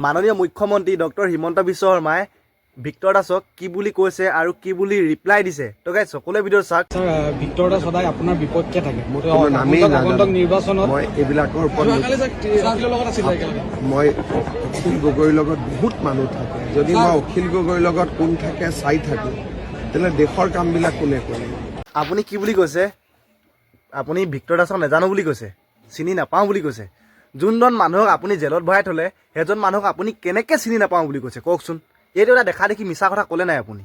মাননীয় মুখ্যমন্ত্ৰী ডক্টৰ হিমন্ত বিশ্ব শৰ্মাই ভিক্টৰ দাসক কি বুলি কৈছে আৰু কি বুলি ৰিপ্লাই দিছে তো গাইজ সকলোৱে ভিডিঅ' চাওক। ভিক্টৰ দাস সদায় আপোনাৰ বিপক্ষে থাকে। আগন্তুক নিৰ্বাচনত মই এইবিলাকৰ ওপৰত মই অখিল গগৈৰ লগত বহুত মানুহ থাকে। যদি মই অখিল গগৈৰ লগত কোন থাকে চাই থাকোঁ তেতিয়াহ'লে দেশৰ কামবিলাক কোনে কৰিব? আপুনি কি বুলি কৈছে? আপুনি ভিক্টৰ দাসক নাজানো বুলি কৈছে, চিনি নাপাওঁ বুলি কৈছে। যোনজন মানুহক আপুনি জেলত ভৰাই থ'লে সেইজন মানুহক আপুনি কেনেকৈ চিনি নাপাওঁ বুলি কৈছে কওকচোন? এইটো এটা দেখা দেখি মিছা কথা ক'লে নাই আপুনি?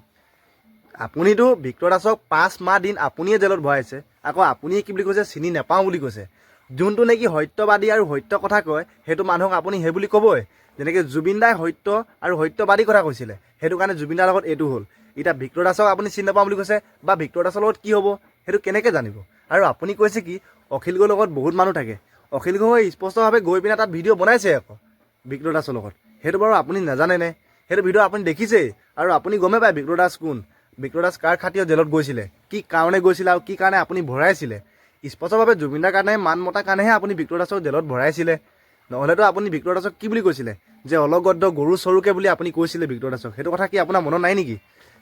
আপুনিতো ভিক্টৰ দাসক 5 মাহ দিন আপুনিয়ে জেলত ভৰাইছে, আকৌ আপুনিয়ে কি বুলি কৈছে চিনি নাপাওঁ বুলি কৈছে। যোনটো নেকি সত্যবাদী আৰু সত্য কথা কয় সেইটো মানুহক আপুনি সেই বুলি ক'বই। যেনেকৈ জুবিন দাই সত্য আৰু সত্যবাদী কথা কৈছিলে, সেইটো কাৰণে জুবিন দাৰ লগত এইটো হ'ল। এতিয়া ভিক্টৰ দাসক আপুনি চিনি নাপাওঁ বুলি কৈছে, বা ভিক্টৰ দাসৰ লগত কি হ'ব সেইটো কেনেকৈ জানিব? আৰু আপুনি কৈছে কি অখিল গগৈৰ লগত বহুত মানুহ থাকে। অখিল গগৈ স্পষ্টভাৱে গৈ পিনে তাত ভিডিঅ' বনাইছে আকৌ ভিক্টৰ দাসৰ লগত। সেইটো বাৰু আপুনি নাজানেনে? সেইটো ভিডিঅ' আপুনি দেখিছেই আৰু আপুনি গমে পায় ভিক্টৰ দাস কোন, ভিক্টৰ দাস কাৰ খাতিৰত জেলত গৈছিলে, কি কাৰণে গৈছিলে আৰু কি কাৰণে আপুনি ভৰাইছিলে। স্পষ্টভাৱে জুবিন দাৰ কাৰণে মান মতাৰ কাৰণেহে আপুনি ভিক্টৰ দাসক জেলত ভৰাইছিলে। নহ'লেতো আপুনি ভিক্টৰ দাসক কি বুলি কৈছিলে যে অলগদ্দ গৰু চৰুকে বুলি আপুনি কৈছিলে ভিক্টৰ দাসক। সেইটো কথা কি আপোনাৰ মনত নাই নেকি?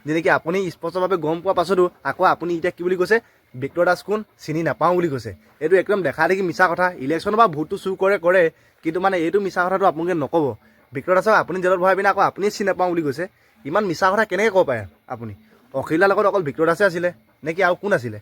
যেনেকৈ আপুনি স্পষ্টভাৱে গম পোৱা পাছতো আকৌ আপুনি এতিয়া কি বুলি কৈছে ভিক্টৰ দাস কোন চিনি নাপাওঁ বুলি কৈছে। এইটো একদম দেখা দেখি মিছা কথা। ইলেকশ্যনৰ পৰা ভোটটো চুৰ কৰে কিন্তু মানে এইটো মিছা কথাটো আপোনালোকে নক'ব। ভিক্টৰ দাসক আপুনি জেলত ভৰাই পিনে আকৌ আপুনিয়ে চিনি নাপাওঁ বুলি কৈছে। ইমান মিছা কথা কেনেকৈ ক'ব পাৰে আপুনি? অখিলৰ লগত অকল ভিক্টৰ দাসে আছিলে নেকি আৰু কোন আছিলে?